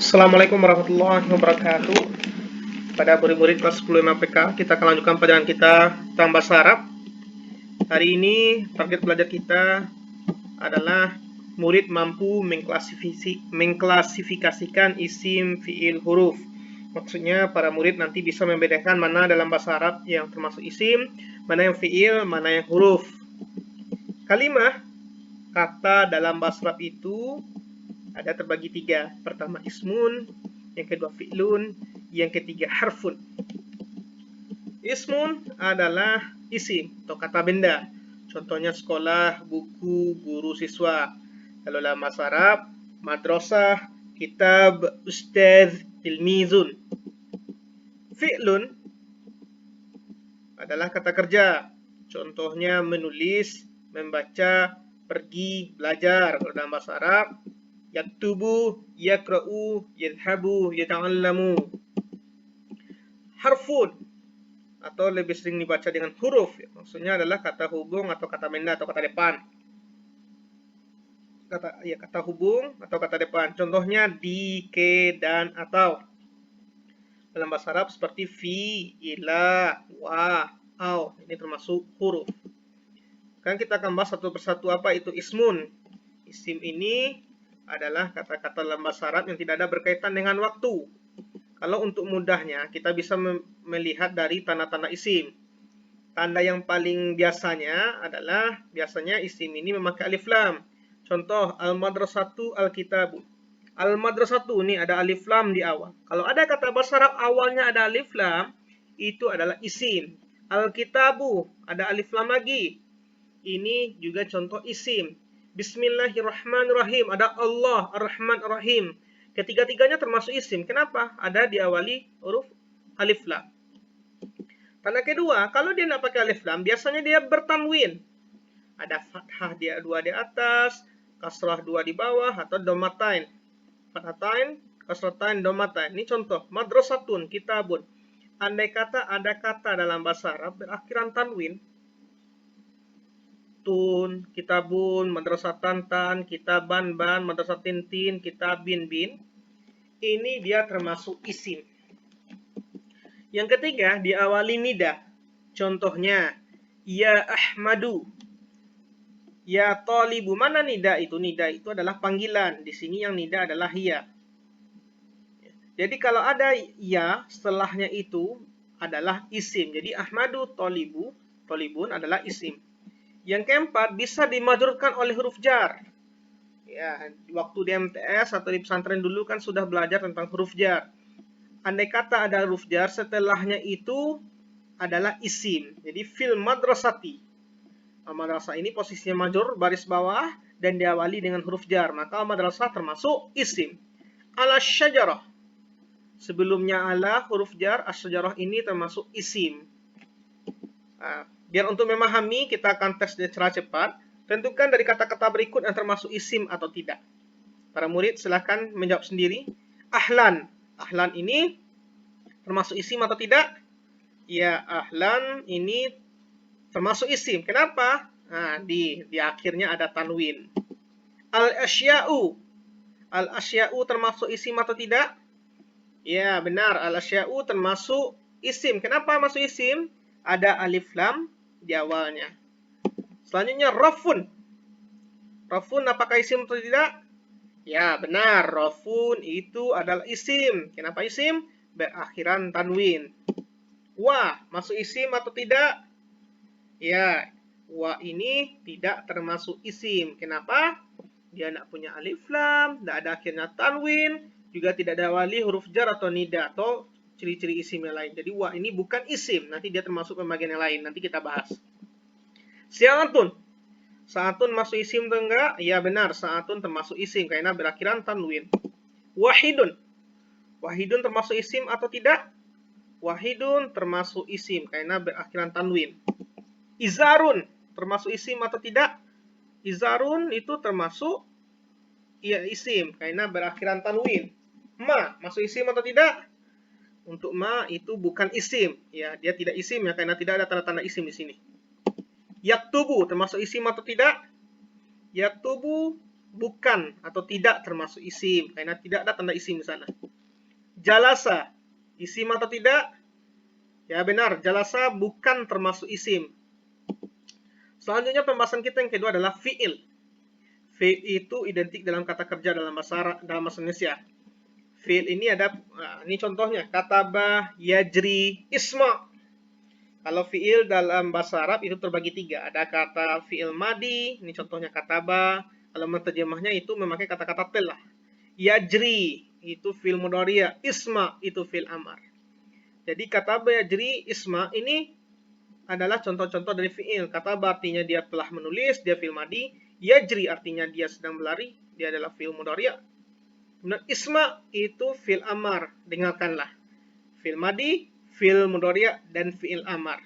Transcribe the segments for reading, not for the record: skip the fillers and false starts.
Assalamualaikum warahmatullahi wabarakatuh. Pada murid-murid kelas 10 MAPK, kita akan lanjutkan pelajaran kita tentang bahasa Arab. Hari ini target belajar kita adalah murid mampu mengklasifikasikan isim, fiil, huruf. Maksudnya para murid nanti bisa membedakan mana dalam bahasa Arab yang termasuk isim, mana yang fiil, mana yang huruf. Kalimah, kata dalam bahasa Arab itu ada terbagi tiga. Pertama ismun, yang kedua fi'lun, yang ketiga harfun. Ismun adalah isim atau kata benda. Contohnya sekolah, buku, guru, siswa. Kalau dalam bahasa Arab, madrasah, kitab, ustaz, tilmizun. Fi'lun adalah kata kerja. Contohnya menulis, membaca, pergi, belajar. Kalau dalam bahasa Arab, yaktubu, yakra'u, yadhabu, yata'allamu. Harfun atau lebih sering dibaca dengan huruf, maksudnya adalah kata hubung atau kata benda atau kata depan. Kata hubung atau kata depan. Contohnya di, ke, dan, atau. Dalam bahasa Arab seperti fi, ila, wa, au. Ini termasuk huruf. Sekarang kita akan bahas satu persatu apa itu ismun. Isim ini adalah kata-kata dalam bahasa Arab yang tidak ada berkaitan dengan waktu. Kalau untuk mudahnya, kita bisa melihat dari tanda-tanda isim. Tanda yang paling biasanya adalah, isim ini memakai alif lam. Contoh, al-madrasatu al-kitabu. Al-madrasatu ini ada alif lam di awal. Kalau ada kata bahasa Arab awalnya ada alif lam, itu adalah isim. Al-kitabu, ada alif lam lagi. Ini juga contoh isim. Bismillahirrahmanirrahim, ada Allah, ar-Rahman, ar-Rahim. Ketiga-tiganya termasuk isim. Kenapa? Ada diawali huruf alif lam. Tanda kedua, kalau dia tidak pakai alif lam, biasanya dia bertanwin. Ada fathah dia 2 di atas, kasrah 2 di bawah, atau domatain. Fathatain, kasratain, domatain. Ini contoh, madrasatun, kitabun. Andai kata ada kata dalam bahasa Arab berakhiran tanwin, tun, kitabun, madrasatan tan, kitaban ban, madrasatin tin, kitabin bin. Ini dia termasuk isim. Yang ketiga, diawali nida. Contohnya, ya Ahmadu, ya Talibu. Mana nida itu? Nida itu adalah panggilan. Di sini yang nida adalah ya. Jadi kalau ada ya, setelahnya itu adalah isim. Jadi Ahmadu, Talibu, Talibun adalah isim. Yang keempat, bisa dimajrurkan oleh huruf jar. Ya, waktu di MTS atau di pesantren dulu kan sudah belajar tentang huruf jar. Andai kata ada huruf jar, setelahnya itu adalah isim. Jadi fil madrasati. Madrasah ini posisinya majrur, baris bawah, dan diawali dengan huruf jar. Maka madrasah termasuk isim. Ala syajarah. Sebelumnya ala huruf jar, as-syajarah ini termasuk isim. Biar untuk memahami, kita akan tes secara cepat. Tentukan dari kata-kata berikut yang termasuk isim atau tidak. Para murid silahkan menjawab sendiri. Ahlan. Ahlan ini termasuk isim atau tidak? Ya, ahlan ini termasuk isim. Kenapa? Di akhirnya ada tanwin. Al-asya'u. Al-asya'u termasuk isim atau tidak? Ya, benar. Al-asya'u termasuk isim. Kenapa masuk isim? Ada alif lam di awalnya. Selanjutnya, rafun. Rafun apakah isim atau tidak? Ya, benar. Rafun itu adalah isim. Kenapa isim? Berakhiran tanwin. Wa, masuk isim atau tidak? Ya, wa ini tidak termasuk isim. Kenapa? Dia tidak punya alif lam, tidak ada akhirnya tanwin, juga tidak ada wali huruf jar atau nida atau ciri-ciri isim yang lain. Jadi wa ini bukan isim. Nanti dia termasuk pembagian yang lain. Nanti kita bahas. Sa'atun. Sa'atun masuk isim atau enggak? Ya benar, sa'atun termasuk isim karena berakhiran tanwin. Wahidun. Wahidun termasuk isim atau tidak? Wahidun termasuk isim karena berakhiran tanwin. Izarun termasuk isim atau tidak? Izarun itu termasuk isim karena berakhiran tanwin. Ma masuk isim atau tidak? Untuk ma itu bukan isim, ya dia tidak isim ya karena tidak ada tanda-tanda isim di sini. Yaktubu termasuk isim atau tidak? Yaktubu bukan atau tidak termasuk isim, karena tidak ada tanda isim di sana. Jalasa, isim atau tidak? Ya benar, jalasa bukan termasuk isim. Selanjutnya pembahasan kita yang kedua adalah fi'il. Fi'il itu identik dalam kata kerja dalam bahasa Indonesia. Fi'il ini ada, ini contohnya, kataba, yajri, isma. Kalau fi'il dalam bahasa Arab itu terbagi 3. Ada kata fi'il madi, ini contohnya kataba. Kalau menterjemahnya itu memakai kata-kata telah. Yajri, itu fi'il mudhari'. Isma, itu fi'il amar. Jadi kataba, yajri, isma, ini adalah contoh-contoh dari fi'il. Kataba artinya dia telah menulis, dia fi'il madi. Yajri artinya dia sedang berlari, dia adalah fi'il mudhari'. Kemudian isma itu fi'il amar, dengarkanlah. Fi'il madi, fi'il mudhari' dan fi'il amar.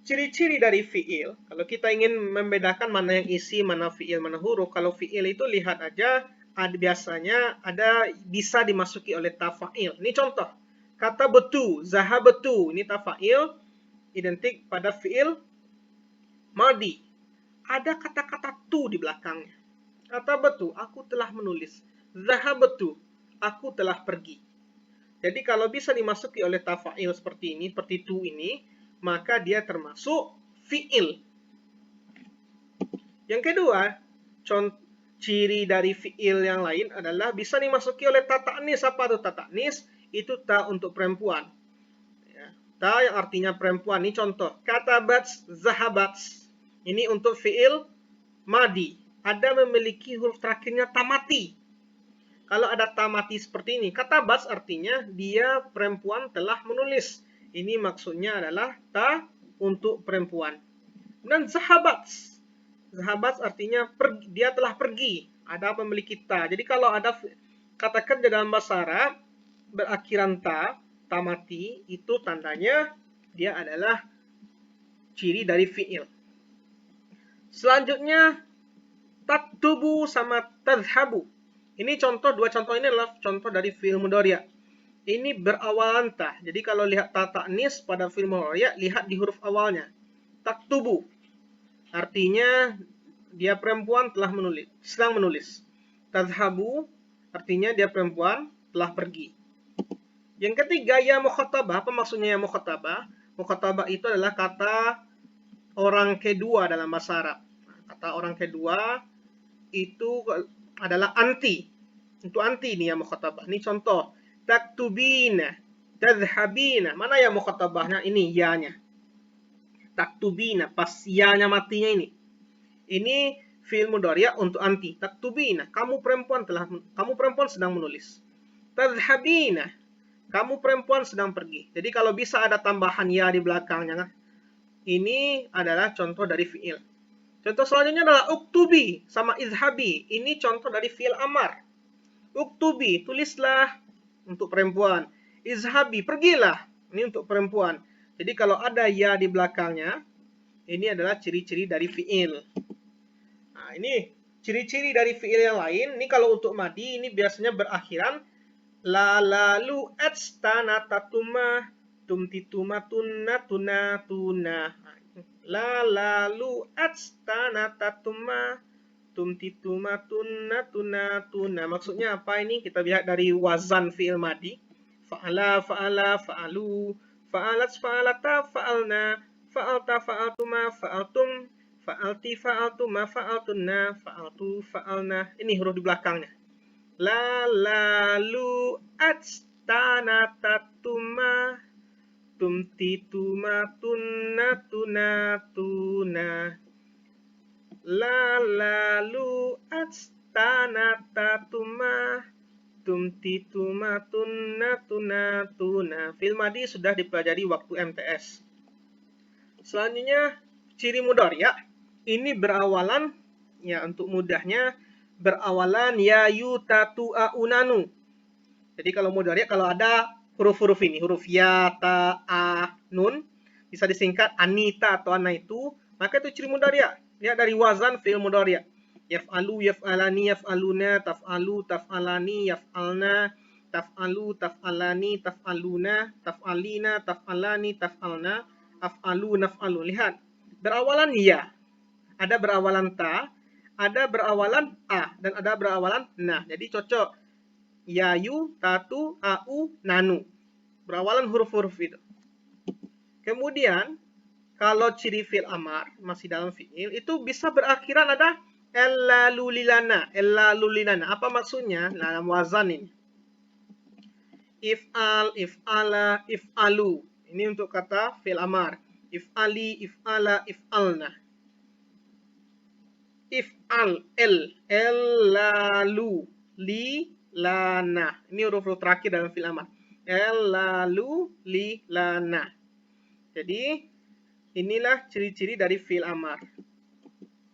Ciri-ciri dari fi'il, kalau kita ingin membedakan mana yang isi, mana fi'il, mana huruf, kalau fi'il itu lihat aja, biasanya ada bisa dimasuki oleh tafa'il. Ini contoh, kata betu, zahabatu, ini tafa'il, identik pada fi'il madi. Ada kata-kata tu di belakangnya. Kata betu, aku telah menulis. Zahabatu, aku telah pergi. Jadi kalau bisa dimasuki oleh tafa'il seperti ini, seperti tu ini, maka dia termasuk fi'il. Yang kedua, ciri dari fi'il yang lain adalah bisa dimasuki oleh ta ta'nis. Apa itu ta ta'nis? Itu ta untuk perempuan. Ya, ta yang artinya perempuan. Ini contoh, katabats, zahabats. Ini untuk fi'il madi. Ada memiliki huruf terakhirnya tamati. Kalau ada tamati seperti ini, katabats artinya dia perempuan telah menulis. Ini maksudnya adalah ta untuk perempuan. Dan zahabats. Zahabats artinya dia telah pergi. Ada memiliki ta. Jadi kalau ada kata kerja dalam bahasa Arab berakhiran ta, tamati, itu tandanya dia adalah ciri dari fi'il. Selanjutnya, taktubu sama tadhabu. Ini contoh, dua contoh ini adalah contoh dari fi'il mudhari'. Ini berawalan ta. Jadi kalau lihat ta ta'nis pada fi'il mudhari', lihat di huruf awalnya. Taktubu. Artinya dia perempuan telah menulis, sedang menulis. Tadhabu artinya dia perempuan telah pergi. Yang ketiga, ya mukhatabah. Apa maksudnya ya mukhatabah? Mukhatabah itu adalah kata orang kedua dalam bahasa Arab. Kata orang kedua itu adalah anti. Untuk anti ini ya mukhatabah. Ini contoh. Taktubina, tadhhabina. Mana ya mukhatabahnya? Ini ya-nya. Taktubina, pas ya-nya matinya ini. Ini fi'il mudhari' untuk anti. Taktubina, kamu perempuan sedang menulis. Tadhhabina, kamu perempuan sedang pergi. Jadi kalau bisa ada tambahan ya di belakangnya. Ini adalah contoh dari fi'il. Contoh selanjutnya adalah uktubi sama izhabi. Ini contoh dari fi'il amar. Uktubi, tulislah untuk perempuan. Izhabi, pergilah. Ini untuk perempuan. Jadi kalau ada ya di belakangnya, ini adalah ciri-ciri dari fi'il. Nah, ini ciri-ciri dari fi'il yang lain. Ini kalau untuk madi, ini biasanya berakhiran la lalu atstana tatuma tumtituma tunna tuna tuna. La lalu atstana tatuma tumtituma tunna tuna tuna. Maksudnya apa ini? Kita lihat dari wazan fi'il madi. Fa'ala, fa'ala, fa'alu, fa'alat, fa'alata, fa'alna, fa'alta, fa'altuma, fa'altum, fa'alti, fa'altuma, fa'altunna, fa'altu, fa'alna. Ini huruf di belakangnya. La lalu atstana tatuma tumtituma tunna tuna tuna. La lalu atstana tatuma tumtituma tunna tuna tuna. Fi'il madi sudah dipelajari waktu MTS. Selanjutnya ciri mudhari'. Ini berawalan, ya untuk mudahnya, berawalan ya yu tatu a unanu. Jadi kalau mudhari' kalau ada huruf-huruf ini, huruf ya, ta, a, nun, bisa disingkat anita atau ana itu, maka itu ciri mudhari'. Lihat dari wazan fi'il mudhari'. Yaf'alu, yaf'alani, yaf'aluna, taf'alu, taf'alani, yaf'alna, taf'alu, taf'alani, taf'aluna, taf'alina, taf'alani, taf'alna, af'alu, naf'alu. Lihat, berawalan ya. Ada berawalan ta, ada berawalan a dan ada berawalan na. Jadi cocok. Yayu, tatu, au, nanu. Berawalan huruf-huruf itu. Kemudian kalau ciri fi'il amar masih dalam fi'il itu bisa berakhiran ada ellalulilana. Ellalulilana. Apa maksudnya? Dalam wazan ini. If'al, if'ala, if'alu. Ini untuk kata fi'il amar. If'ali, if'ala, if'alna. If'al, el, lalu, li, lana. Ini huruf-huruf terakhir dalam fi'il amar. Lalu, li, lana. Jadi inilah ciri-ciri dari fi'il amar.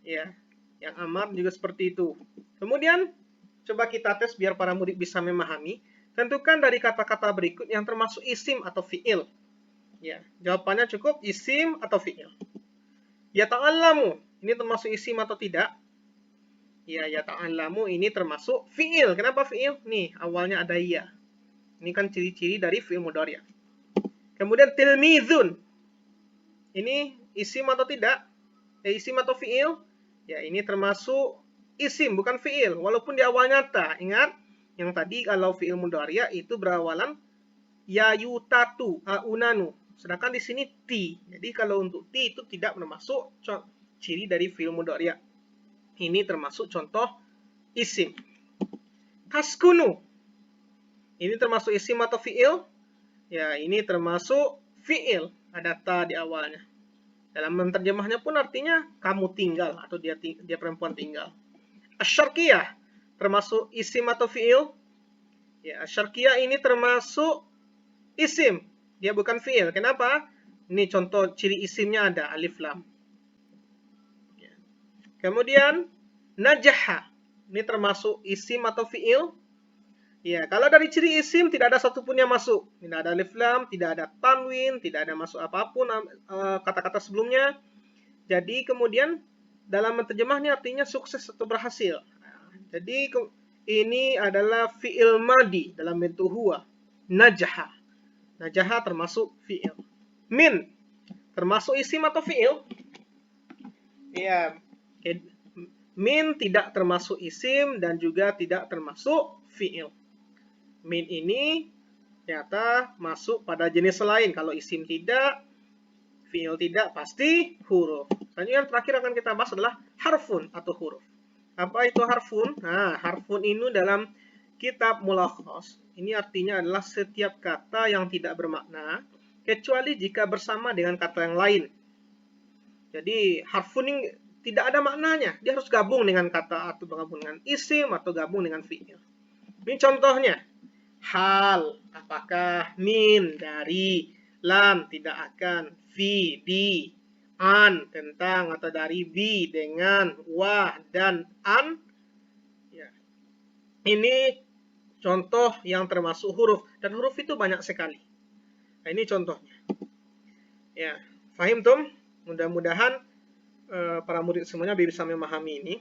Ya, yang amar juga seperti itu. Kemudian coba kita tes biar para murid bisa memahami. Tentukan dari kata-kata berikut yang termasuk isim atau fi'il. Ya, jawabannya cukup isim atau fi'il. Ya ta'allamu, ini termasuk isim atau tidak? Ya ta'allamu ini termasuk fi'il. Kenapa fi'il? Nih, awalnya ada ya. Ini kan ciri-ciri dari fi'il mudhari'. Kemudian tilmizun. Ini isim atau tidak? Isim atau fi'il? Ya, ini termasuk isim, bukan fi'il. Walaupun di awalnya ta. Ingat, yang tadi kalau fi'il mudhari' itu berawalan ya yutatu, aunanu. Sedangkan di sini ti. Jadi kalau untuk ti itu tidak termasuk ciri dari fi'il mudhari'. Ini termasuk contoh isim. Taskunu. Ini termasuk isim atau fi'il? Ya, ini termasuk fi'il. Ada ta di awalnya. Dalam menerjemahnya pun artinya kamu tinggal atau dia perempuan tinggal. Asyarkiyah termasuk isim atau fi'il? Ya, asyarkiyah ini termasuk isim. Dia bukan fi'il. Kenapa? Ini contoh ciri isimnya ada alif lam. Ya. Kemudian najaha. Ini termasuk isim atau fi'il? Ya, kalau dari ciri isim tidak ada satupun yang masuk. Tidak ada alif lam, tidak ada tanwin, tidak ada masuk apapun kata-kata sebelumnya. Jadi kemudian dalam menerjemahnya artinya sukses atau berhasil. Jadi ini adalah fi'il madi dalam bentuk huwa. Najaha. Najaha termasuk fi'il. Min termasuk isim atau fi'il? Ya. Min tidak termasuk isim dan juga tidak termasuk fi'il. Min ini ternyata masuk pada jenis lain. Kalau isim tidak, fi'il tidak, pasti huruf. Selanjutnya yang terakhir akan kita bahas adalah harfun atau huruf. Apa itu harfun? Nah, harfun ini dalam kitab Mulakhas, ini artinya adalah setiap kata yang tidak bermakna, kecuali jika bersama dengan kata yang lain. Jadi, harfun ini tidak ada maknanya. Dia harus gabung dengan kata atau gabung dengan isim atau gabung dengan fi'il. Ini contohnya. Hal, apakah, min, dari, lam, tidak akan, fi, di, an, tentang, atau dari, bi, dengan, wah, dan, an. Ya. Ini contoh yang termasuk huruf, dan huruf itu banyak sekali. Nah, ini contohnya. Ya, fahim tum? Mudah-mudahan para murid semuanya bisa memahami ini.